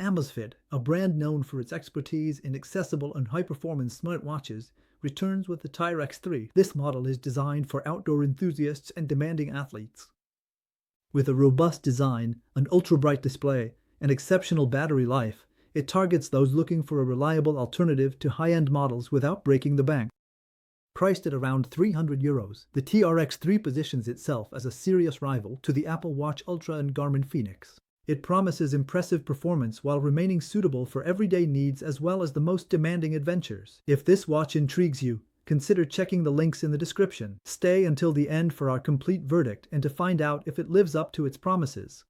Amazfit, a brand known for its expertise in accessible and high-performance smartwatches, returns with the T-Rex 3. This model is designed for outdoor enthusiasts and demanding athletes. With a robust design, an ultra-bright display, and exceptional battery life, it targets those looking for a reliable alternative to high-end models without breaking the bank. Priced at around €300, the T-Rex 3 positions itself as a serious rival to the Apple Watch Ultra and Garmin Fenix. It promises impressive performance while remaining suitable for everyday needs as well as the most demanding adventures. If this watch intrigues you, consider checking the links in the description. Stay until the end for our complete verdict and to find out if it lives up to its promises.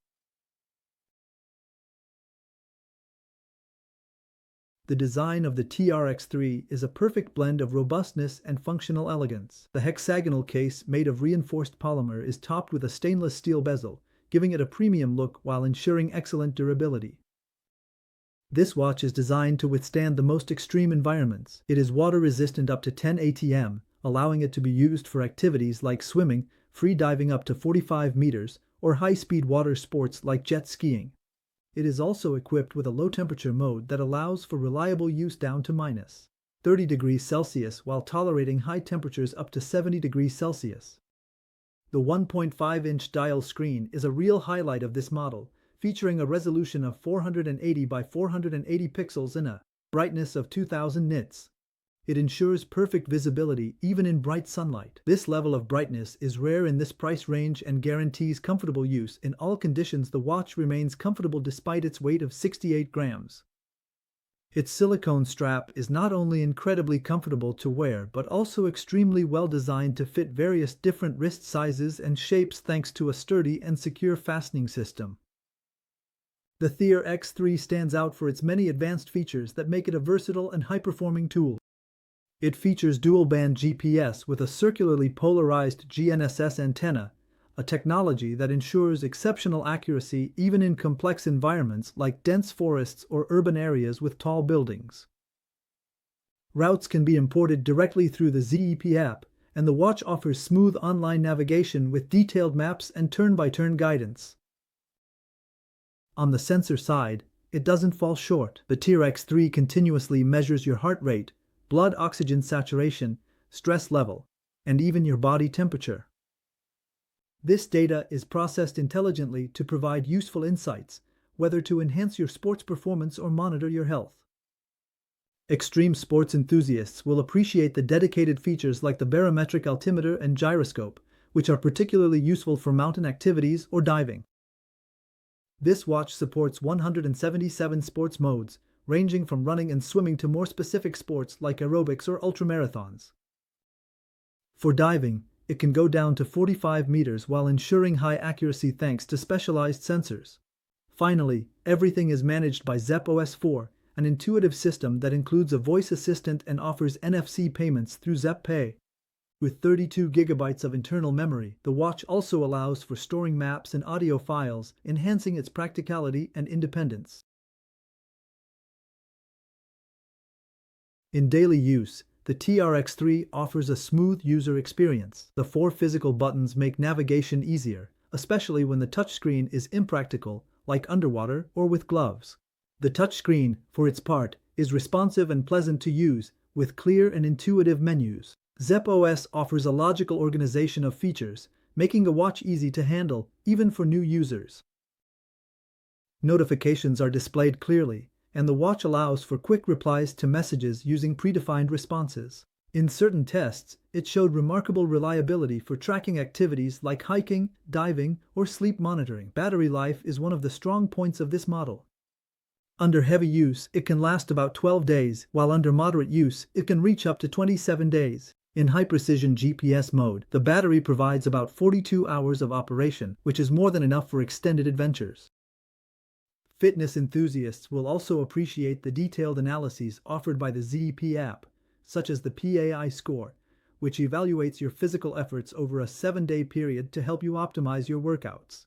The design of the T-Rex 3 is a perfect blend of robustness and functional elegance. The hexagonal case made of reinforced polymer is topped with a stainless steel bezel, giving it a premium look while ensuring excellent durability. This watch is designed to withstand the most extreme environments. It is water-resistant up to 10 atm, allowing it to be used for activities like swimming, free diving up to 45 meters, or high-speed water sports like jet skiing. It is also equipped with a low-temperature mode that allows for reliable use down to minus 30 degrees Celsius while tolerating high temperatures up to 70 degrees Celsius. The 1.5-inch dial screen is a real highlight of this model, featuring a resolution of 480 by 480 pixels and a brightness of 2000 nits. It ensures perfect visibility even in bright sunlight. This level of brightness is rare in this price range and guarantees comfortable use. In all conditions, the watch remains comfortable despite its weight of 68 grams. Its silicone strap is not only incredibly comfortable to wear but also extremely well designed to fit various different wrist sizes and shapes thanks to a sturdy and secure fastening system. The T-Rex 3 stands out for its many advanced features that make it a versatile and high-performing tool. It features dual-band GPS with a circularly polarized GNSS antenna, a technology that ensures exceptional accuracy even in complex environments like dense forests or urban areas with tall buildings. Routes can be imported directly through the Zepp app, and the watch offers smooth online navigation with detailed maps and turn-by-turn guidance. On the sensor side, it doesn't fall short. The T-Rex 3 continuously measures your heart rate, blood oxygen saturation, stress level, and even your body temperature. This data is processed intelligently to provide useful insights, whether to enhance your sports performance or monitor your health. Extreme sports enthusiasts will appreciate the dedicated features like the barometric altimeter and gyroscope, which are particularly useful for mountain activities or diving. This watch supports 177 sports modes, ranging from running and swimming to more specific sports like aerobics or ultramarathons. For diving, it can go down to 45 meters while ensuring high accuracy thanks to specialized sensors. Finally, everything is managed by Zepp OS 4, an intuitive system that includes a voice assistant and offers NFC payments through Zepp Pay. With 32 gigabytes of internal memory, the watch also allows for storing maps and audio files, enhancing its practicality and independence. In daily use, the T-Rex 3 offers a smooth user experience. The 4 physical buttons make navigation easier, especially when the touchscreen is impractical, like underwater or with gloves. The touchscreen, for its part, is responsive and pleasant to use, with clear and intuitive menus. Zepp OS offers a logical organization of features, making the watch easy to handle, even for new users. Notifications are displayed clearly, and the watch allows for quick replies to messages using predefined responses. In certain tests, it showed remarkable reliability for tracking activities like hiking, diving, or sleep monitoring. Battery life is one of the strong points of this model. Under heavy use, it can last about 12 days, while under moderate use, it can reach up to 27 days. In high-precision GPS mode, the battery provides about 42 hours of operation, which is more than enough for extended adventures. Fitness enthusiasts will also appreciate the detailed analyses offered by the Zepp app, such as the PAI score, which evaluates your physical efforts over a 7-day period to help you optimize your workouts.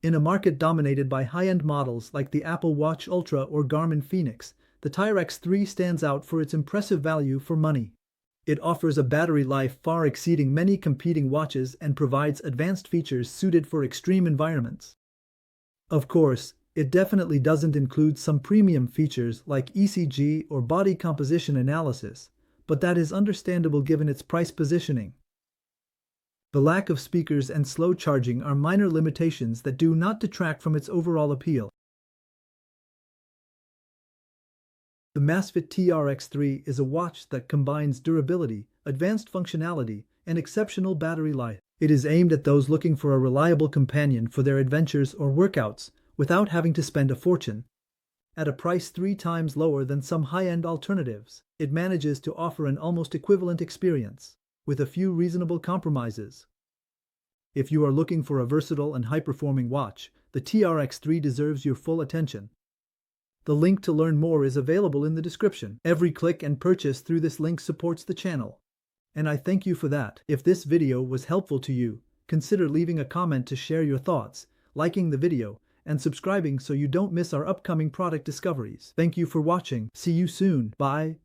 In a market dominated by high-end models like the Apple Watch Ultra or Garmin Fenix, the T-Rex 3 stands out for its impressive value for money. It offers a battery life far exceeding many competing watches and provides advanced features suited for extreme environments. Of course, It definitely doesn't include some premium features like ECG or body composition analysis, but that is understandable given its price positioning. The lack of speakers and slow charging are minor limitations that do not detract from its overall appeal. The Amazfit T-Rex 3 is a watch that combines durability, advanced functionality, and exceptional battery life. It is aimed at those looking for a reliable companion for their adventures or workouts without having to spend a fortune. At a price 3 times lower than some high-end alternatives, it manages to offer an almost equivalent experience, with a few reasonable compromises. If you are looking for a versatile and high-performing watch, the T-Rex 3 deserves your full attention. The link to learn more is available in the description. Every click and purchase through this link supports the channel, and I thank you for that. If this video was helpful to you, consider leaving a comment to share your thoughts, liking the video, and subscribing so you don't miss our upcoming product discoveries. Thank you for watching. See you soon. Bye.